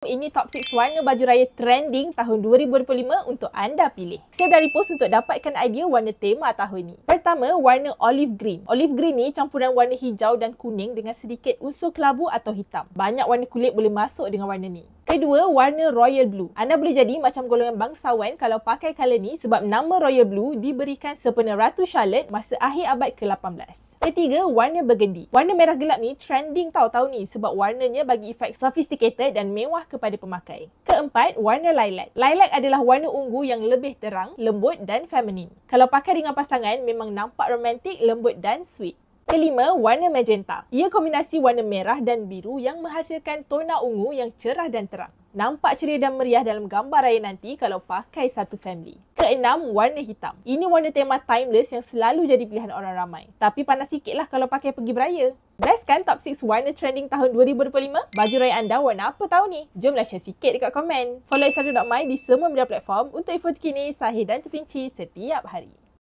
Ini top 6 warna baju raya trending tahun 2025 untuk anda pilih. Saya dah repost untuk dapatkan idea warna tema tahun ni. Pertama, warna olive green. Olive green ni campuran warna hijau dan kuning dengan sedikit unsur kelabu atau hitam. Banyak warna kulit boleh masuk dengan warna ni. Kedua, warna royal blue. Anda boleh jadi macam golongan bangsawan kalau pakai colour ni sebab nama royal blue diberikan sempena Ratu Charlotte masa akhir abad ke-18. Ketiga, warna burgundy. Warna merah gelap ni trending tahun ni sebab warnanya bagi efek sophisticated dan mewah kepada pemakai. Keempat, warna lilac. Lilac adalah warna ungu yang lebih terang, lembut dan feminin. Kalau pakai dengan pasangan, memang nampak romantik, lembut dan sweet. Kelima, warna magenta. Ia kombinasi warna merah dan biru yang menghasilkan tona ungu yang cerah dan terang. Nampak ceria dan meriah dalam gambar raya nanti kalau pakai satu family. Keenam, warna hitam. Ini warna tema timeless yang selalu jadi pilihan orang ramai. Tapi panas sikit lah kalau pakai pergi beraya. Best kan top 6 warna trending tahun 2025? Baju raya anda warna apa tahun ni? Jomlah share sikit dekat komen. Follow Extra.my di semua media platform untuk info terkini, sahih dan terperinci setiap hari.